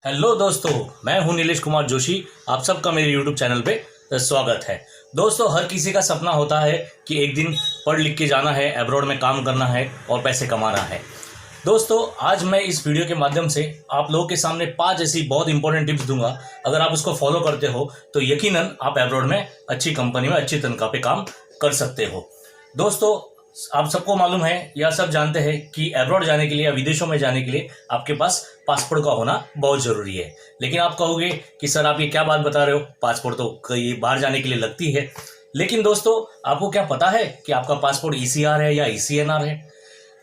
Hello दोस्तों, मैं हूं नीलेश कुमार जोशी। आप सबका मेरे यूट्यूब चैनल पे स्वागत है। दोस्तों, हर किसी का सपना होता है कि एक दिन पढ़ लिख के जाना है, अब्रॉड में काम करना है और पैसे कमाना है। दोस्तों, आज मैं इस वीडियो के माध्यम से आप लोगों के सामने 5 ऐसी बहुत इंपॉर्टेंट टिप्स दूंगा। अगर आप उसको फॉलो करते हो तो यकीनन आप अब्रॉड में अच्छी कंपनी में अच्छी तनख्वाह पे काम कर सकते हो। दोस्तों, आप सबको मालूम है या सब जानते हैं कि अब्रॉड जाने के लिए या विदेशों में जाने के लिए आपके पास पासपोर्ट का होना बहुत ज़रूरी है। लेकिन आप कहोगे कि सर आप ये क्या बात बता रहे हो, पासपोर्ट तो कहीं बाहर जाने के लिए लगती है। लेकिन दोस्तों, आपको क्या पता है कि आपका पासपोर्ट ईसीआर है या ईसीएनआर है?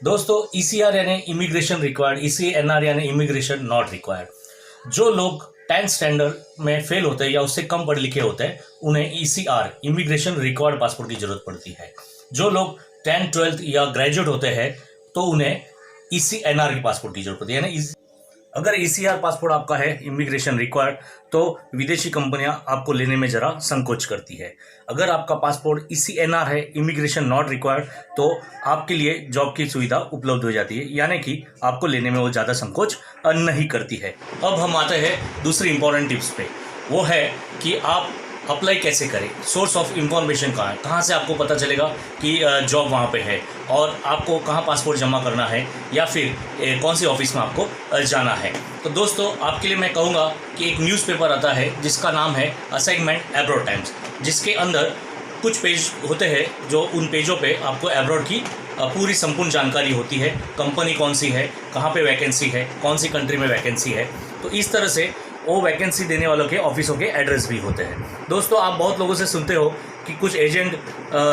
दोस्तों, ईसीआर यानी इमिग्रेशन रिक्वायर्ड, ईसीएनआर यानी इमिग्रेशन नॉट रिक्वायर्ड। जो लोग 10th स्टैंडर्ड में फेल होते हैं या उससे कम पढ़े लिखे होते हैं उन्हें ईसीआर इमिग्रेशन रिक्वायर्ड पासपोर्ट की जरूरत पड़ती है। जो लोग 10th 12th या ग्रेजुएट होते हैं तो उन्हें ईसीएनआर की पासपोर्ट की जरूरत होती है। यानी अगर ईसीआर पासपोर्ट आपका है इमिग्रेशन रिक्वायर्ड तो विदेशी कंपनियां आपको लेने में जरा संकोच करती है। अगर आपका पासपोर्ट ईसीएनआर है इमिग्रेशन नॉट रिक्वायर्ड तो आपके लिए जॉब की सुविधा उपलब्ध हो जाती है, यानी कि आपको लेने में वो ज़्यादा संकोच नहीं करती है। अब हम आते हैं दूसरी इंपॉर्टेंट टिप्स पे। वो है कि आप अप्लाई कैसे करें, सोर्स ऑफ इंफॉर्मेशन कहाँ है, कहाँ से आपको पता चलेगा कि जॉब वहाँ पे है और आपको कहाँ पासपोर्ट जमा करना है या फिर कौन सी ऑफिस में आपको जाना है। तो दोस्तों, आपके लिए मैं कहूँगा कि एक न्यूज़पेपर आता है जिसका नाम है असाइनमेंट अब्रॉड टाइम्स, जिसके अंदर कुछ पेज होते हैं जो उन पेजों पे आपको अब्रॉड की पूरी संपूर्ण जानकारी होती है। कंपनी कौन सी है, कहाँ पे वैकेंसी है, कौन सी कंट्री में वैकेंसी है। तो इस तरह से वो वैकेंसी देने वालों के ऑफिसों के एड्रेस भी होते हैं। दोस्तों, आप बहुत लोगों से सुनते हो कि कुछ एजेंट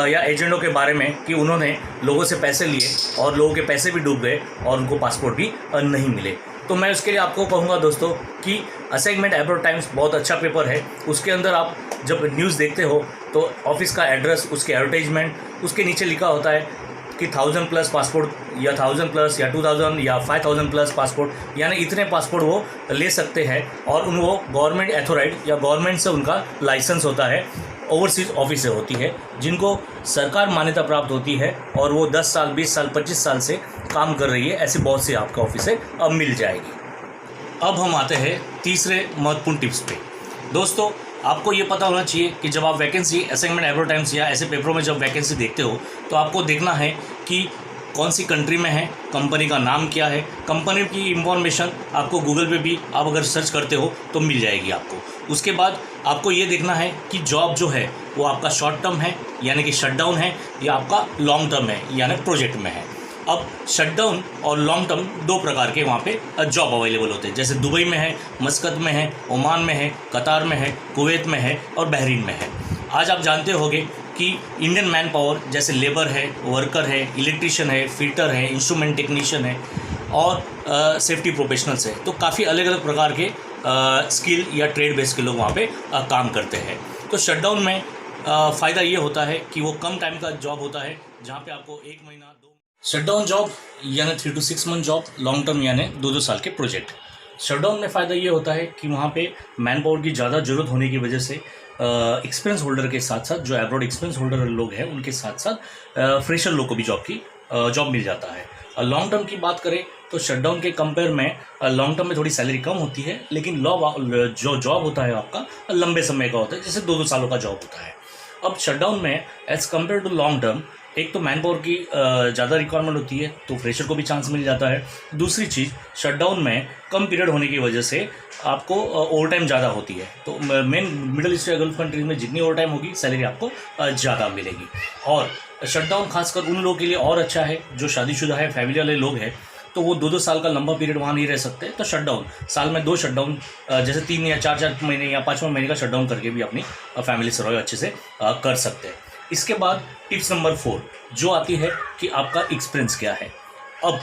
या एजेंटों के बारे में कि उन्होंने लोगों से पैसे लिए और लोगों के पैसे भी डूब गए और उनको पासपोर्ट भी नहीं मिले। तो मैं उसके लिए आपको कहूँगा दोस्तों कि असाइनमेंट अब्रॉड टाइम्स बहुत अच्छा पेपर है। उसके अंदर आप जब न्यूज़ देखते हो तो ऑफिस का एड्रेस, उसके एडवर्टाइजमेंट, उसके नीचे लिखा होता है कि 1000+ पासपोर्ट या 1000+ या 2000 या 5000+ पासपोर्ट, यानी इतने पासपोर्ट वो ले सकते हैं और वो गवर्नमेंट अथॉराइड या गवर्नमेंट से उनका लाइसेंस होता है, ओवरसीज ऑफिस होती है जिनको सरकार मान्यता प्राप्त होती है और वो 10 साल 20 साल 25 साल से काम कर रही है। ऐसे बहुत से आपका ऑफिस है, अब मिल जाएगी। अब हम आते हैं तीसरे महत्वपूर्ण टिप्स पे। दोस्तों, आपको ये पता होना चाहिए कि जब आप वैकेंसी असाइनमेंट अब्रॉड टाइम्स या ऐसे पेपरों में जब वैकेंसी देखते हो तो आपको देखना है कि कौन सी कंट्री में है, कंपनी का नाम क्या है। कंपनी की इंफॉर्मेशन आपको गूगल पे भी आप अगर सर्च करते हो तो मिल जाएगी आपको। उसके बाद आपको ये देखना है कि जॉब जो है वो आपका शॉर्ट टर्म है यानी कि शटडाउन है या आपका लॉन्ग टर्म है यानी प्रोजेक्ट में है। अब शटडाउन और लॉन्ग टर्म दो प्रकार के वहाँ पे जॉब अवेलेबल होते हैं। जैसे दुबई में है, मस्कत में है, ओमान में है, कतार में है, कुवैत में है और बहरीन में है। आज आप जानते होंगे कि इंडियन मैन पावर जैसे लेबर है, वर्कर है, इलेक्ट्रिशियन है, फिटर है, इंस्ट्रूमेंट टेक्नीशियन है और सेफ्टी प्रोफेशनल्स है। तो काफ़ी अलग अलग प्रकार के स्किल या ट्रेड बेस के लोग वहाँ पे काम करते हैं। तो शटडाउन में फ़ायदा ये होता है कि वो कम टाइम का जॉब होता है जहाँ पे आपको 1 महीना 2 शटडाउन जॉब यानी 3 to 6 month job, long term यानी 2-2 साल के प्रोजेक्ट। शटडाउन में फ़ायदा ये होता है कि वहाँ पे मैन पावर की ज़्यादा ज़रूरत होने की वजह से एक्सपीरियंस होल्डर के साथ साथ जो अब्रॉड एक्सपीरियंस होल्डर लोग हैं उनके साथ साथ फ्रेशर लोग को भी जॉब मिल जाता है। लॉन्ग टर्म की बात करें तो शटडाउन के कंपेयर में लॉन्ग टर्म में थोड़ी सैलरी कम होती है, लेकिन जो जॉब होता है आपका लंबे समय का होता है, जैसे 2-2 सालों का जॉब होता है। अब शटडाउन में as compared to long term एक तो मैन पावर की ज़्यादा रिक्वायरमेंट होती है तो फ्रेशर को भी चांस मिल जाता है। दूसरी चीज़, शटडाउन में कम पीरियड होने की वजह से आपको ओवर टाइम ज़्यादा होती है। तो मेन मिडिल ईस्ट या गल्फ कंट्रीज में जितनी ओवर टाइम होगी सैलरी आपको ज़्यादा मिलेगी। और शटडाउन खासकर उन लोगों के लिए और अच्छा है जो शादीशुदा है, फैमिली वाले लोग हैं, तो वो 2-2 साल का लंबा पीरियड वहाँ नहीं रह सकते। तो शटडाउन साल में 2 शटडाउन जैसे 3 या 4 महीने या 5 महीने का शटडाउन करके भी अपनी फैमिली सर्वाइव अच्छे से कर सकते हैं। इसके बाद टिप्स नंबर 4 जो आती है कि आपका एक्सपीरियंस क्या है। अब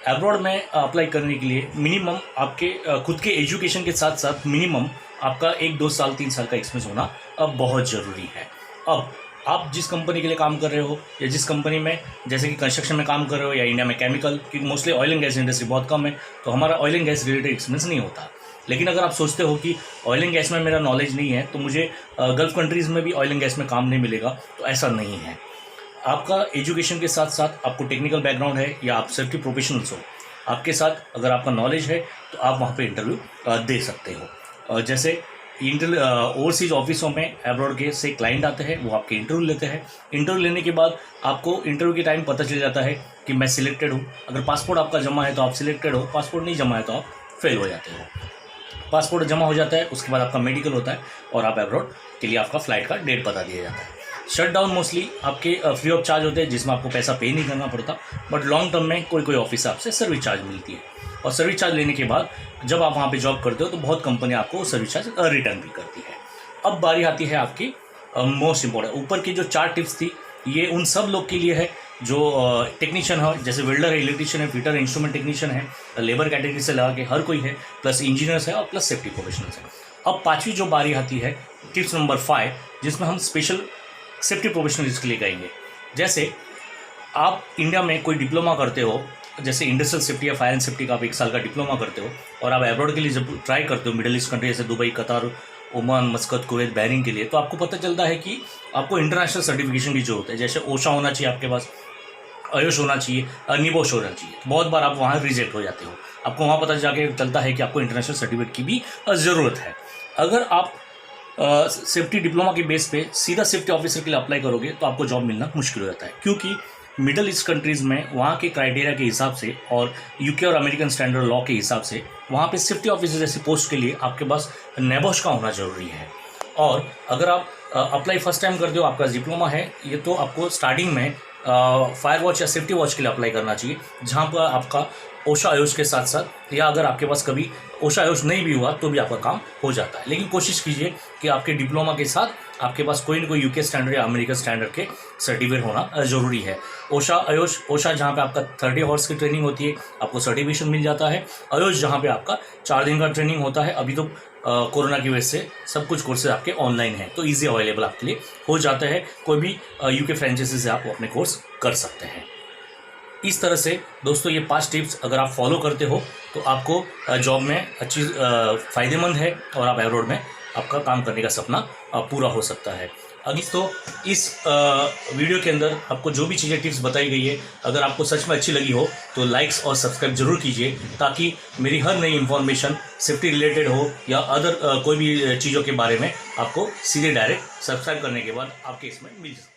अब्रॉड में अप्लाई करने के लिए मिनिमम आपके खुद के एजुकेशन के साथ साथ मिनिमम आपका 1-2 साल 3 साल का एक्सपीरियंस होना अब बहुत ज़रूरी है। अब आप जिस कंपनी के लिए काम कर रहे हो या जिस कंपनी में जैसे कि कंस्ट्रक्शन में काम कर रहे हो या इंडिया में केमिकल, क्योंकि mostly oil and gas industry बहुत कम है तो हमारा oil and gas related experience नहीं होता। लेकिन अगर आप सोचते हो कि ऑयल एंड गैस में मेरा नॉलेज नहीं है तो मुझे गल्फ कंट्रीज़ में भी ऑयल एंड गैस में काम नहीं मिलेगा, तो ऐसा नहीं है। आपका एजुकेशन के साथ साथ आपको टेक्निकल बैकग्राउंड है या आप सेफ्टी प्रोफेशनल्स हो आपके साथ अगर आपका नॉलेज है तो आप वहाँ पे इंटरव्यू दे सकते हो। जैसे ओवरसीज ऑफिसों में एब्रॉड के से क्लाइंट आते हैं, वो आपके इंटरव्यू लेते हैं। इंटरव्यू लेने के बाद आपको इंटरव्यू के टाइम पता चल जाता है कि मैं सिलेक्टेड हूँ। अगर पासपोर्ट आपका जमा है तो आप सिलेक्टेड हो, पासपोर्ट नहीं जमा है तो आप फेल हो जाते हो। पासपोर्ट जमा हो जाता है, उसके बाद आपका मेडिकल होता है और आप एब्रॉड के लिए आपका फ्लाइट का डेट बता दिया जाता है। शटडाउन मोस्टली आपके फ्री ऑफ चार्ज होते हैं, जिसमें आपको पैसा पे नहीं करना पड़ता, बट लॉन्ग टर्म में कोई ऑफिस आपसे सर्विस चार्ज मिलती है। और सर्विस चार्ज लेने के बाद जब आप वहाँ पे जॉब करते हो तो बहुत कंपनी आपको सर्विस चार्ज रिटर्न भी करती है। अब बारी आती है आपकी मोस्ट इम्पोर्टेंट, ऊपर की जो 4 टिप्स थी ये उन सब लोग के लिए है जो टेक्नीशियन है, जैसे वेल्डर है, इलेक्ट्रिशियन है, फिटर, इंस्ट्रूमेंट टेक्नीशियन है, लेबर कैटेगरी से लगा के हर कोई है, प्लस इंजीनियर्स है और प्लस सेफ्टी प्रोफेशनल्स है। अब 5वीं जो बारी आती है टिप्स नंबर 5, जिसमें हम स्पेशल सेफ्टी प्रोफेशनल्स के लिए कहेंगे। जैसे आप इंडिया में कोई डिप्लोमा करते हो, जैसे इंडस्ट्रियल सेफ्टी या फायर एंड सेफ्टी का आप 1 साल का डिप्लोमा करते हो और आप एब्रॉड के लिए जब ट्राई करते हो मिडिल ईस्ट कंट्री जैसे दुबई, कतार, ओमान, मस्कत, कुवैत, बहरीन के लिए, तो आपको पता चलता है कि आपको इंटरनेशनल सर्टिफिकेशन की जरूरत है। जैसे ओशा होना चाहिए आपके पास, आयुष होना चाहिए, निबोश होना चाहिए। बहुत बार आप वहाँ रिजेक्ट हो जाते हो, आपको वहाँ पता जाके चलता है कि आपको इंटरनेशनल सर्टिफिकेट की भी ज़रूरत है। अगर आप सेफ्टी डिप्लोमा के बेस पे सीधा सेफ्टी ऑफिसर के लिए अप्लाई करोगे तो आपको जॉब मिलना मुश्किल हो जाता है, क्योंकि मिडल ईस्ट कंट्रीज़ में वहाँ के क्राइटेरिया के हिसाब से और यूके और अमेरिकन स्टैंडर्ड लॉ के हिसाब से वहाँ पे सेफ्टी ऑफिसर जैसे पोस्ट के लिए आपके पास नेबोश का होना जरूरी है। और अगर आप अप्लाई फर्स्ट टाइम करते हो, आपका डिप्लोमा है, ये तो आपको स्टार्टिंग में फायर वॉच या सेफ्टी वॉच के लिए अप्लाई करना चाहिए, जहाँ पर आपका ओशा आयुष के साथ साथ, या अगर आपके पास कभी ओशा आयुष नहीं भी हुआ तो भी आपका काम हो जाता है। लेकिन कोशिश कीजिए कि आपके डिप्लोमा के साथ आपके पास कोई ना कोई यूके स्टैंडर्ड या अमेरिकन स्टैंडर्ड के सर्टिफिकेट होना जरूरी है। ओशा आयुष, ओशा जहाँ पे आपका 30 आवर्स की ट्रेनिंग होती है, आपको सर्टिफिकेशन मिल जाता है। आयुष जहाँ पे आपका 4 दिन का ट्रेनिंग होता है। अभी तो कोरोना की वजह से सब कुछ कोर्सेज आपके ऑनलाइन हैं, तो ईजी अवेलेबल आपके लिए हो जाता है। कोई भी यूके फ्रेंचाइजी से आप अपने कोर्स कर सकते हैं। इस तरह से दोस्तों ये 5 टिप्स अगर आप फॉलो करते हो तो आपको जॉब में अच्छी फ़ायदेमंद है और आप एब्रॉड में आपका काम करने का सपना पूरा हो सकता है। अभी तो इस वीडियो के अंदर आपको जो भी चीज़ें टिप्स बताई गई है, अगर आपको सच में अच्छी लगी हो तो लाइक्स और सब्सक्राइब जरूर कीजिए, ताकि मेरी हर नई इन्फॉर्मेशन सेफ्टी रिलेटेड हो या अदर कोई भी चीज़ों के बारे में आपको सीधे डायरेक्ट सब्सक्राइब करने के बाद आपके इसमें मिल सके।